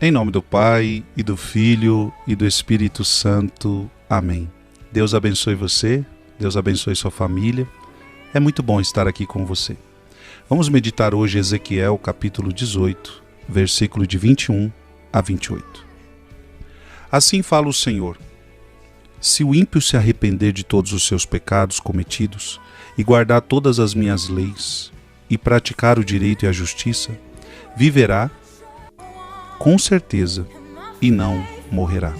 Em nome do Pai, e do Filho, e do Espírito Santo. Amém. Deus abençoe você, Deus abençoe sua família. É muito bom estar aqui com você. Vamos meditar hoje Ezequiel, capítulo 18, versículo de 21 a 28. Assim fala o Senhor: se o ímpio se arrepender de todos os seus pecados cometidos, e guardar todas as minhas leis, e praticar o direito e a justiça, viverá com certeza e não morrerá.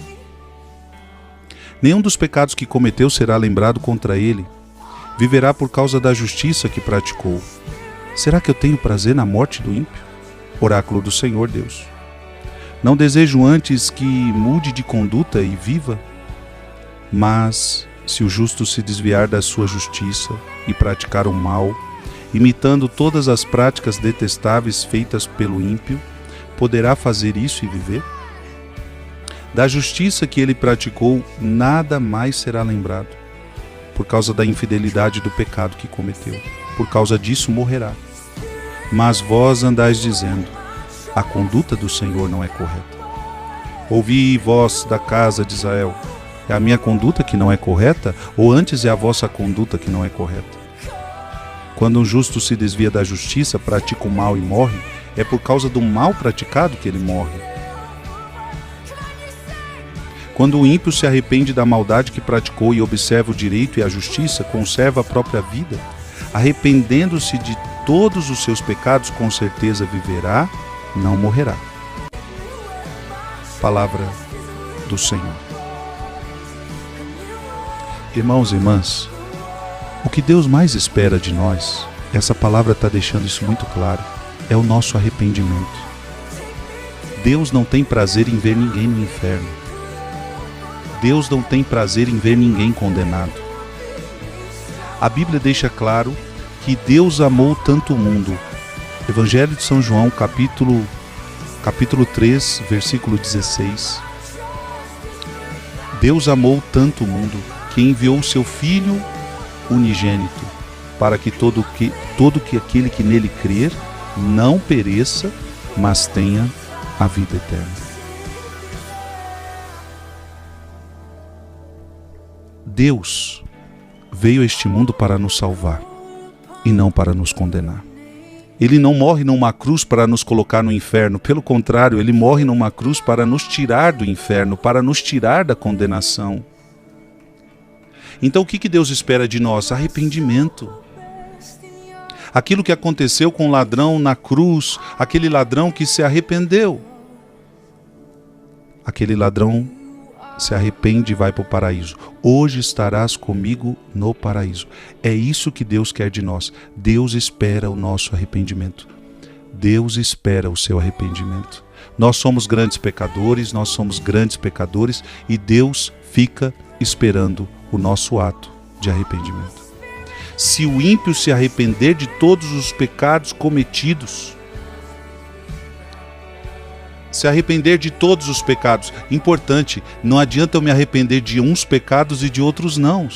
Nenhum dos pecados que cometeu será lembrado contra ele. Viverá por causa da justiça que praticou. Será que eu tenho prazer na morte do ímpio? Oráculo do Senhor Deus. Não desejo antes que mude de conduta e viva? Mas, se o justo se desviar da sua justiça e praticar o mal, imitando todas as práticas detestáveis feitas pelo ímpio, poderá fazer isso e viver? Da justiça que ele praticou, nada mais será lembrado, por causa da infidelidade do pecado que cometeu. Por causa disso morrerá. Mas vós andais dizendo: a conduta do Senhor não é correta. Ouvi, vós da casa de Israel: é a minha conduta que não é correta, ou antes é a vossa conduta que não é correta? Quando um justo se desvia da justiça, pratica o mal e morre, é por causa do mal praticado que ele morre. Quando o ímpio se arrepende da maldade que praticou e observa o direito e a justiça, conserva a própria vida, arrependendo-se de todos os seus pecados, com certeza viverá, não morrerá. Palavra do Senhor. Irmãos e irmãs, o que Deus mais espera de nós, essa palavra está deixando isso muito claro, é o nosso arrependimento. Deus não tem prazer em ver ninguém no inferno. Deus não tem prazer em ver ninguém condenado. A Bíblia deixa claro que Deus amou tanto o mundo. Evangelho de São João, capítulo 3, versículo 16. Deus amou tanto o mundo que enviou o seu Filho unigênito, para que todo aquele que nele crer não pereça, mas tenha a vida eterna. Deus veio a este mundo para nos salvar e não para nos condenar. Ele não morre numa cruz para nos colocar no inferno, pelo contrário, ele morre numa cruz para nos tirar do inferno, para nos tirar da condenação. Então o que Deus espera de nós? Arrependimento. Aquilo que aconteceu com o ladrão na cruz, aquele ladrão que se arrependeu. Aquele ladrão se arrepende e vai para o paraíso. Hoje estarás comigo no paraíso. É isso que Deus quer de nós. Deus espera o nosso arrependimento. Deus espera o seu arrependimento. Nós somos grandes pecadores e Deus fica esperando o nosso ato de arrependimento. Se o ímpio se arrepender de todos os pecados cometidos, se arrepender de todos os pecados, importante, não adianta eu me arrepender de uns pecados e de outros não.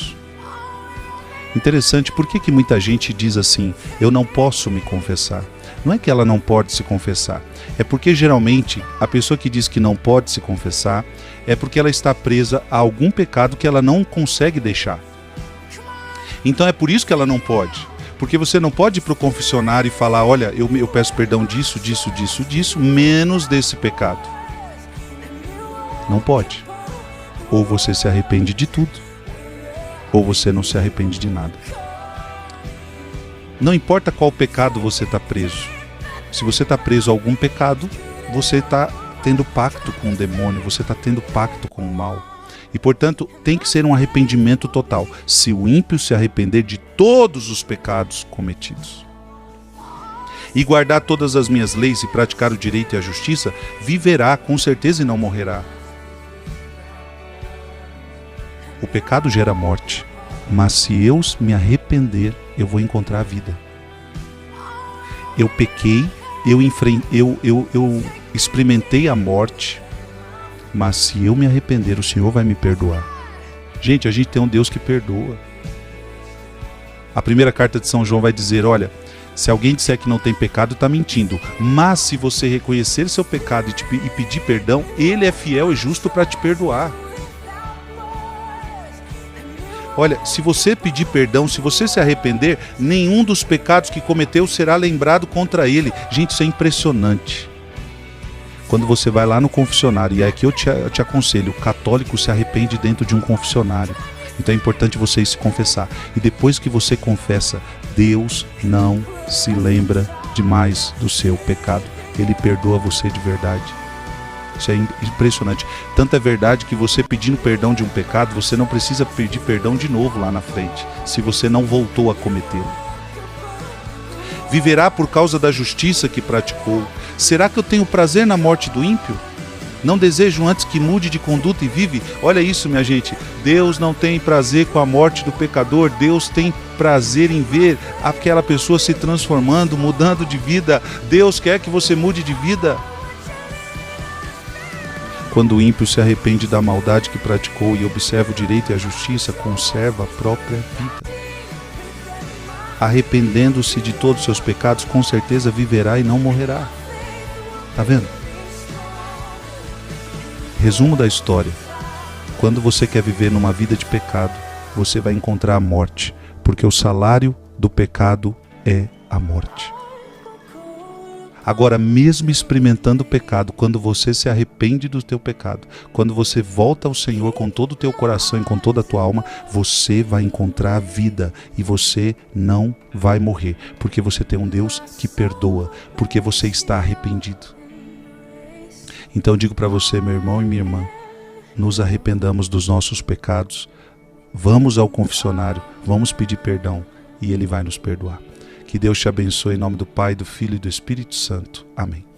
Interessante, por que muita gente diz assim: eu não posso me confessar? Não é que ela não pode se confessar, é porque geralmente a pessoa que diz que não pode se confessar é porque ela está presa a algum pecado que ela não consegue deixar. Então é por isso que ela não pode. Porque você não pode ir para o confessionário e falar: olha, eu peço perdão disso, menos desse pecado. Não pode. Ou você se arrepende de tudo, ou você não se arrepende de nada. Não importa qual pecado você está preso. Se você está preso a algum pecado, você está tendo pacto com o demônio, você está tendo pacto com o mal. E, portanto, tem que ser um arrependimento total. Se o ímpio se arrepender de todos os pecados cometidos e guardar todas as minhas leis e praticar o direito e a justiça, viverá com certeza e não morrerá. O pecado gera morte, mas se eu me arrepender, eu vou encontrar a vida. Eu pequei, eu experimentei a morte, mas se eu me arrepender, o Senhor vai me perdoar. Gente, a gente tem um Deus que perdoa. A primeira carta de São João vai dizer: olha, Se alguém disser que não tem pecado, está mentindo. Mas se você reconhecer seu pecado e pedir perdão, Ele é fiel e justo para te perdoar. Olha, se você pedir perdão, se você se arrepender, nenhum dos pecados que cometeu será lembrado contra ele. Gente, isso é impressionante. Quando você vai lá no confessionário, e aqui eu te aconselho, o católico se arrepende dentro de um confessionário. Então é importante você ir se confessar. E depois que você confessa, Deus não se lembra demais do seu pecado. Ele perdoa você de verdade. Isso é impressionante. Tanto é verdade que você pedindo perdão de um pecado, você não precisa pedir perdão de novo lá na frente, se você não voltou a cometê-lo. Viverá por causa da justiça que praticou. Será que eu tenho prazer na morte do ímpio? Não desejo antes que mude de conduta e vive? Olha isso, minha gente. Deus não tem prazer com a morte do pecador. Deus tem prazer em ver aquela pessoa se transformando, mudando de vida. Deus quer que você mude de vida. Quando o ímpio se arrepende da maldade que praticou e observa o direito e a justiça, conserva a própria vida. Arrependendo-se de todos os seus pecados, com certeza viverá e não morrerá. Tá vendo? Resumo da história. Quando você quer viver numa vida de pecado, você vai encontrar a morte, porque o salário do pecado é a morte. Agora, mesmo experimentando o pecado, quando você se arrepende do teu pecado, quando você volta ao Senhor com todo o teu coração e com toda a tua alma, você vai encontrar a vida e você não vai morrer, porque você tem um Deus que perdoa, porque você está arrependido. Então eu digo para você, meu irmão e minha irmã, nos arrependamos dos nossos pecados, vamos ao confessionário, vamos pedir perdão e Ele vai nos perdoar. Que Deus te abençoe em nome do Pai, do Filho e do Espírito Santo. Amém.